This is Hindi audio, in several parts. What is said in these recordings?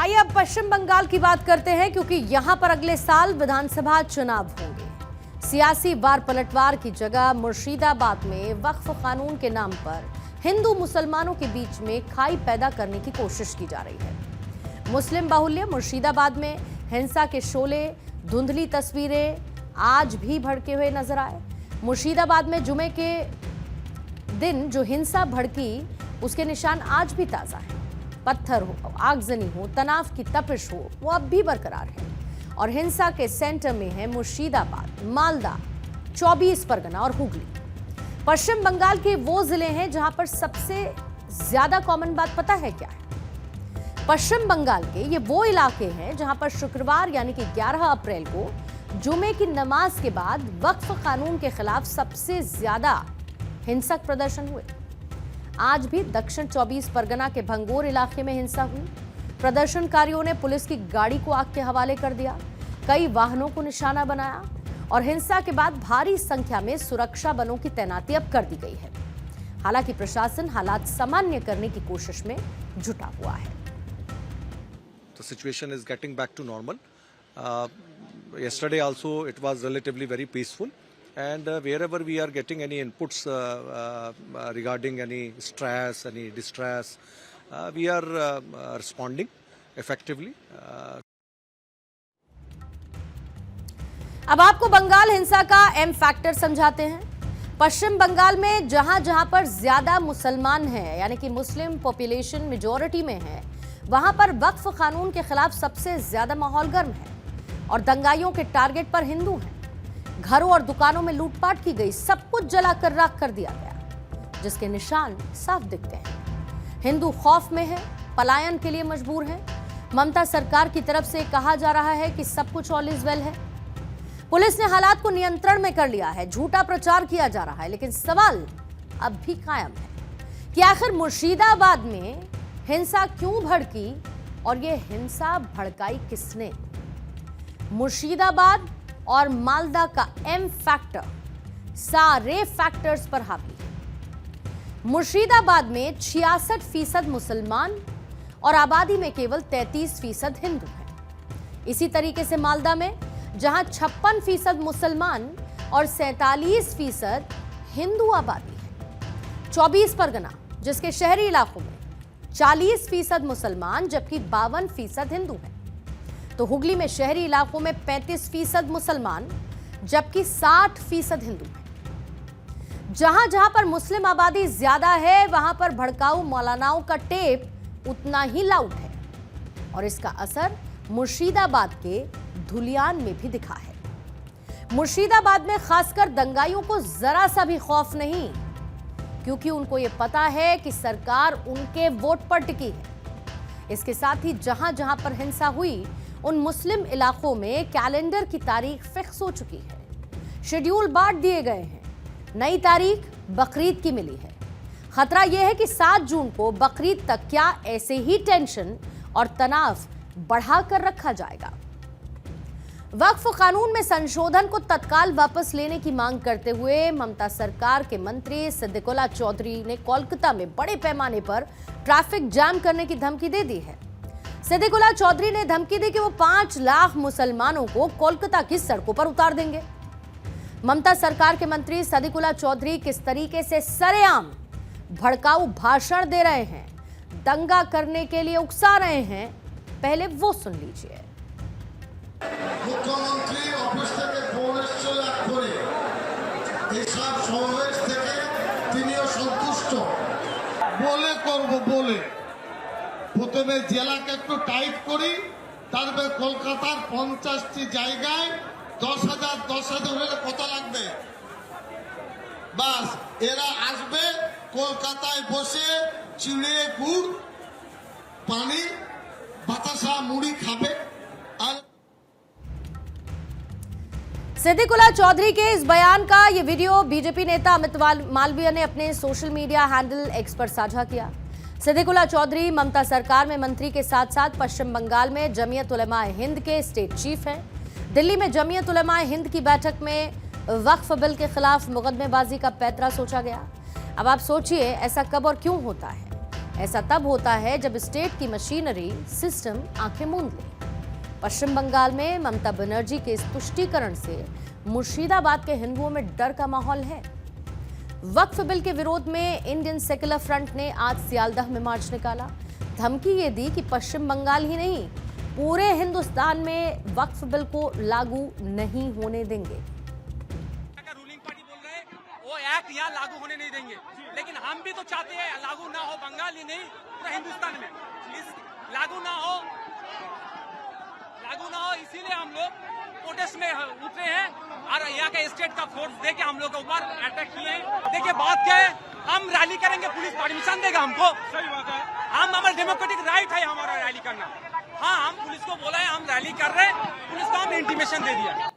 आइए अब पश्चिम बंगाल की बात करते हैं, क्योंकि यहां पर अगले साल विधानसभा चुनाव होंगे। सियासी वार पलटवार की जगह मुर्शिदाबाद में वक्फ कानून के नाम पर हिंदू मुसलमानों के बीच में खाई पैदा करने की कोशिश की जा रही है। मुस्लिम बाहुल्य मुर्शिदाबाद में हिंसा के शोले, धुंधली तस्वीरें आज भी भड़के हुए नजर आए। मुर्शिदाबाद में जुमे के दिन जो हिंसा भड़की, उसके निशान आज भी ताजा है। पत्थर हो, आगजनी हो, तनाव की तपिश हो, वो अब भी बरकरार है। और हिंसा के सेंटर में है मुर्शिदाबाद, मालदा, 24 परगना और हुगली। पश्चिम बंगाल के वो जिले हैं जहां पर सबसे ज्यादा कॉमन बात पता है क्या है? पश्चिम बंगाल के ये वो इलाके हैं जहां पर शुक्रवार यानी कि 11 अप्रैल को जुमे की नमाज के बाद वक्फ कानून के खिलाफ सबसे ज्यादा हिंसक प्रदर्शन हुए। आज भी दक्षिण 24 परगना के भंगोर इलाके में हिंसा हुई। प्रदर्शनकारियों ने पुलिस की गाड़ी को आग के हवाले कर दिया, कई वाहनों को निशाना बनाया और हिंसा के बाद भारी संख्या में सुरक्षा बलों की तैनाती अब कर दी गई है। हालांकि प्रशासन हालात सामान्य करने की कोशिश में जुटा हुआ है। The situation is getting back to normal. Yesterday also it was relatively very peaceful. And wherever we are getting any inputs regarding any stress, any distress, we are responding effectively. अब आपको बंगाल हिंसा का एम फैक्टर समझाते हैं। पश्चिम बंगाल में जहां जहां पर ज्यादा मुसलमान हैं, यानी कि मुस्लिम पॉपुलेशन मेजॉरिटी में है, वहां पर वक्फ कानून के खिलाफ सबसे ज्यादा माहौल गर्म है और दंगाइयों के टारगेट पर हिंदू हैं। घरों और दुकानों में लूटपाट की गई, सब कुछ जलाकर राख कर दिया गया, जिसके निशान साफ दिखते हैं। हिंदू खौफ में है, पलायन के लिए मजबूर हैं। ममता सरकार की तरफ से कहा जा रहा है कि सब कुछ ऑल इज वेल है। पुलिस ने हालात को नियंत्रण में कर लिया है, झूठा प्रचार किया जा रहा है, लेकिन सवाल अब भी कायम है कि आखिर मुर्शिदाबाद में हिंसा क्यों भड़की और ये हिंसा भड़काई किसने? मुर्शिदाबाद और मालदा का एम फैक्टर सारे फैक्टर्स पर हावी है। मुर्शिदाबाद में 66% मुसलमान और आबादी में केवल 33% हिंदू हैं। इसी तरीके से मालदा में जहां 56% मुसलमान और 47% हिंदू आबादी है। 24 परगना जिसके शहरी इलाकों में 40% मुसलमान जबकि 52% हिंदू हैं। तो हुगली में शहरी इलाकों में 35% मुसलमान जबकि 60% हिंदू हैं। जहां जहां पर मुस्लिम आबादी ज्यादा है, वहां पर भड़काऊ मौलानाओं का टेप उतना ही लाउड है और इसका असर मुर्शिदाबाद के धुलियान में भी दिखा है। मुर्शिदाबाद में खासकर दंगाइयों को जरा सा भी खौफ नहीं, क्योंकि उनको यह पता है कि सरकार उनके वोट पर टिकी है। इसके साथ ही जहां जहां पर हिंसा हुई, उन मुस्लिम इलाकों में कैलेंडर की तारीख फिक्स हो चुकी है, शेड्यूल बांट दिए गए हैं। नई तारीख बकरीद की मिली है। खतरा यह है कि 7 जून को बकरीद तक क्या ऐसे ही टेंशन और तनाव बढ़ाकर रखा जाएगा। वक्फ कानून में संशोधन को तत्काल वापस लेने की मांग करते हुए ममता सरकार के मंत्री सिद्दीकुल्ला चौधरी ने कोलकाता में बड़े पैमाने पर ट्रैफिक जाम करने की धमकी दे दी है। सिद्दीकुल्ला चौधरी ने धमकी दी कि वो 5 लाख मुसलमानों को कोलकाता की सड़कों पर उतार देंगे। ममता सरकार के मंत्री सिद्दीकुल्ला चौधरी किस तरीके से सरेआम भड़काऊ भाषण दे रहे हैं, दंगा करने के लिए उकसा रहे हैं, पहले वो सुन लीजिए। मुख्यमंत्री ऑफिस থেকে ফোন এসেছিল করে এইসব সমাবেশ থেকে তিনিও সন্তুষ্ট বলে করব বলে প্রথমে জেলাকে একটু টাইট করি, তারপরে কলকাতার 50টি জায়গায় 10,000 হলে কত লাগবে? বাস এরা আসবে কলকাতায় বসে চিড়ে গুড় পানি বাতাসা মুড়ি খাবে। আর सिद्दीकुल्ला चौधरी के इस बयान का ये वीडियो बीजेपी नेता अमित मालवीय ने अपने सोशल मीडिया हैंडल एक्स पर साझा किया। सिद्दीकुल्ला चौधरी ममता सरकार में मंत्री के साथ साथ पश्चिम बंगाल में जमीयत उलेमाए हिंद के स्टेट चीफ हैं। दिल्ली में जमीयत उलेमाए हिंद की बैठक में वक्फ बिल के खिलाफ मुकदमेबाजी का पैंतरा सोचा गया। अब आप सोचिए ऐसा कब और क्यों होता है? ऐसा तब होता है जब स्टेट की मशीनरी सिस्टम आंखें मूंद ले। पश्चिम बंगाल में ममता बनर्जी के इस तुष्टीकरण से मुर्शिदाबाद के हिंदुओं में डर का माहौल है। वक्फ बिल के विरोध में इंडियन सेक्युलर फ्रंट ने आज सियालदह में मार्च निकाला। धमकी ये दी कि पश्चिम बंगाल ही नहीं, पूरे हिंदुस्तान में वक्फ बिल को लागू नहीं होने देंगे। रूलिंग पार्टी बोल रहे हैं वो एक्ट यहाँ लागू होने नहीं देंगे, लेकिन हम भी तो चाहते हैं लागू ना हो, बंगाल ही नहीं पूरा हिंदुस्तान में लागू ना हो, इसीलिए हम लोग प्रोटेस्ट में उतरे हैं और यहाँ का स्टेट का फोर्स देके हम लोग के ऊपर अटैक किए हैं। देखिए बात क्या है, हम रैली करेंगे, पुलिस परमिशन देगा हमको? सही बात है, हम हमारा डेमोक्रेटिक राइट है हमारा रैली करना। हाँ, हम पुलिस को बोला है हम रैली कर रहे हैं, पुलिस को हमने इंटीमेशन दे दिया।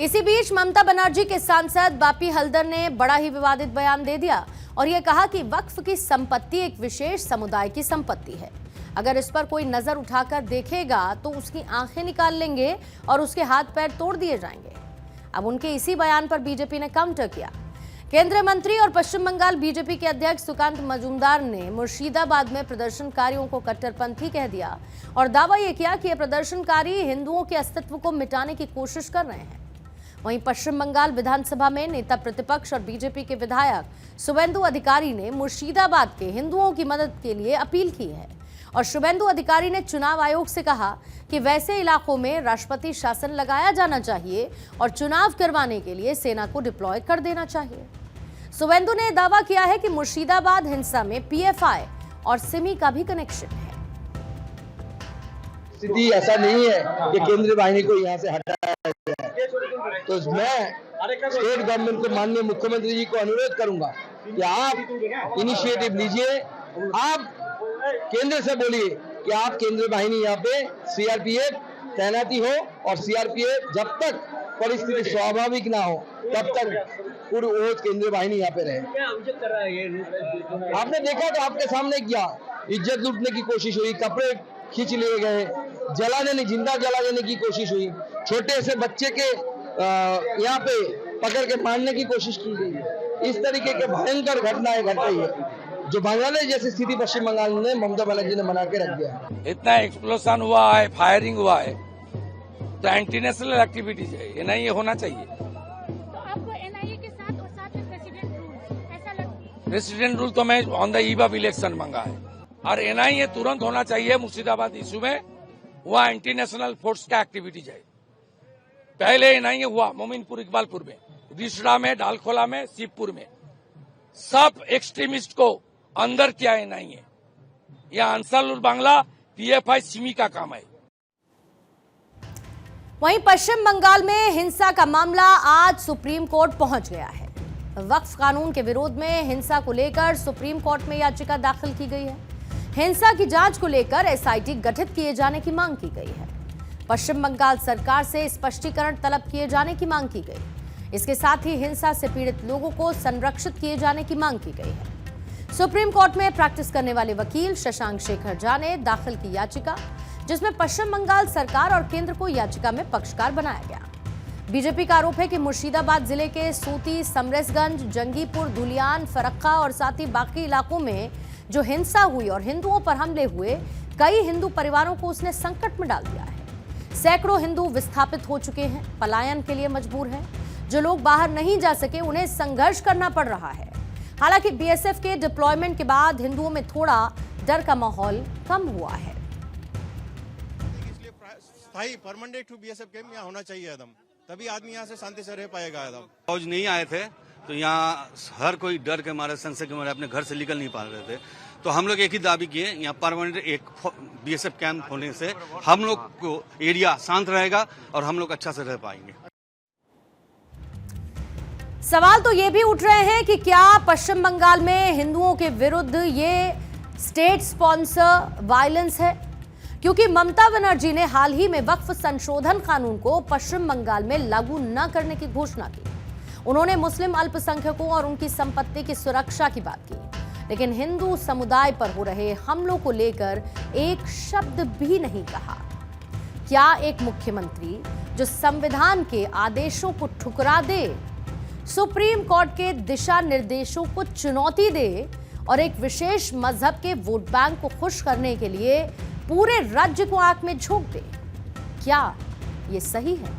इसी बीच ममता बनर्जी के सांसद बापी हल्दर ने बड़ा ही विवादित बयान दे दिया और यह कहा कि वक्फ की संपत्ति एक विशेष समुदाय की संपत्ति है। अगर इस पर कोई नजर उठाकर देखेगा तो उसकी आंखें निकाल लेंगे और उसके हाथ पैर तोड़ दिए जाएंगे। अब उनके इसी बयान पर बीजेपी ने काउंटर किया। केंद्रीय मंत्री और पश्चिम बंगाल बीजेपी के अध्यक्ष सुकांत मजूमदार ने मुर्शिदाबाद में प्रदर्शनकारियों को कट्टरपंथी कह दिया और दावा यह किया कि ये प्रदर्शनकारी हिंदुओं के अस्तित्व को मिटाने की कोशिश कर रहे हैं। वहीं पश्चिम बंगाल विधानसभा में नेता प्रतिपक्ष और बीजेपी के विधायक शुभेंदु अधिकारी ने मुर्शिदाबाद के हिंदुओं की मदद के लिए अपील की है और शुभेंदु अधिकारी ने चुनाव आयोग से कहा कि वैसे इलाकों में राष्ट्रपति शासन लगाया जाना चाहिए और चुनाव करवाने के लिए सेना को डिप्लॉय कर देना चाहिए। शुभेंदु ने दावा किया है कि मुर्शिदाबाद हिंसा में पीएफआई और सिमी का भी कनेक्शन है। स्थिति ऐसा नहीं है कि केंद्रीय बाहिनी को यहाँ से हटाया जाए, तो मैं स्टेट गवर्नमेंट को माननीय मुख्यमंत्री जी को अनुरोध करूंगा कि आप इनिशिएटिव लीजिए, आप केंद्र से बोलिए कि आप केंद्रीय बाहिनी यहाँ पे सीआरपीएफ तैनाती हो और सीआरपीएफ जब तक परिस्थिति स्वाभाविक ना हो तब तक पूरी ओज केंद्रीय बाहिनी यहाँ पे रहे। आपने देखा तो आपके सामने क्या इज्जत लूटने की कोशिश हुई, कपड़े खींच लिए गए, जिंदा जला देने की कोशिश हुई, छोटे से बच्चे के यहाँ पे पकड़ के मारने की कोशिश की गई। इस तरीके के भयंकर घटनाएं घट रही है जो बांग्लादेश जैसी स्थिति पश्चिम बंगाल ने ममता बनर्जी ने बना के रख दिया। इतना एक्सप्लोजन हुआ है, फायरिंग हुआ है, तो एंटी नेशनल एक्टिविटीज है, ये नहीं होना चाहिए। तो आपको एनआईए के साथ और साथ में प्रेसिडेंट रूल ऐसा लगता है? प्रेसिडेंट रूल तो मैं on the eve of election मांगा है और एनआईए तुरंत होना चाहिए। मुर्शिदाबाद इशू में वहाँ एंटी नेशनल फोर्स का एक्टिविटीज है। पहले एनआईए हुआ मोमिनपुर, इकबालपुर में, रिसड़ा में, डालखोला में, शिवपुर में, सब एक्सट्रीमिस्ट को अंदर किया एनआईए। यह अंसारुल बांग्ला पीएफआई सिमी का काम है। वहीं पश्चिम बंगाल में हिंसा का मामला आज सुप्रीम कोर्ट पहुंच गया है। वक्फ कानून के विरोध में हिंसा को लेकर सुप्रीम कोर्ट में याचिका दाखिल की गई है। हिंसा की जांच को लेकर एसआईटी गठित किए जाने की मांग की गई है। पश्चिम बंगाल सरकार से स्पष्टीकरण तलब किए जाने की मांग की गई। इसके साथ ही हिंसा से पीड़ित लोगों को संरक्षित किए जाने की मांग की गई है। सुप्रीम कोर्ट में प्रैक्टिस करने वाले वकील शशांक शेखर झा ने दाखिल की याचिका, जिसमें पश्चिम बंगाल सरकार और केंद्र को याचिका में पक्षकार बनाया गया। बीजेपी का आरोप है कि मुर्शिदाबाद जिले के सूती, समरेशगंज, जंगीपुर, धुलियान, फरक्का और साथ ही बाकी इलाकों में जो हिंसा हुई और हिंदुओं पर हमले हुए, कई हिंदू परिवारों को उसने संकट में डाल दिया है। सैकड़ों हिंदू विस्थापित हो चुके हैं, पलायन के लिए मजबूर हैं। जो लोग बाहर नहीं जा सके उन्हें संघर्ष करना पड़ रहा है। हालांकि बीएसएफ के डिप्लॉयमेंट के बाद हिंदुओं में थोड़ा डर का माहौल कम हुआ है। इसलिए स्थायी परमानेंट टू बीएसएफ कैंप यहाँ होना चाहिए एकदम, तभी आदमी यहाँ से शांति से रह पाएगा एकदम। फौज नहीं आए थे तो यहाँ हर कोई डर के मारे, संशय के मारे अपने घर से निकल नहीं पा रहे थे। तो हम लोग एक ही दावी किए, यहाँ परमानेंट एक बीएसएफ कैंप होने से हम लोग को एरिया शांत रहेगा और हम लोग अच्छा से रह पाएंगे। सवाल तो ये भी उठ रहे हैं कि क्या पश्चिम बंगाल में हिंदुओं के विरुद्ध ये स्टेट स्पॉन्सर वायलेंस है, क्योंकि ममता बनर्जी ने हाल ही में वक्फ संशोधन कानून को पश्चिम बंगाल में लागू न करने की घोषणा की। उन्होंने मुस्लिम अल्पसंख्यकों और उनकी संपत्ति की सुरक्षा की बात की, लेकिन हिंदू समुदाय पर हो रहे हमलों को लेकर एक शब्द भी नहीं कहा। क्या एक मुख्यमंत्री जो संविधान के आदेशों को ठुकरा दे, सुप्रीम कोर्ट के दिशा निर्देशों को चुनौती दे और एक विशेष मजहब के वोट बैंक को खुश करने के लिए पूरे राज्य को आंख में झोंक दे। क्या ये सही है?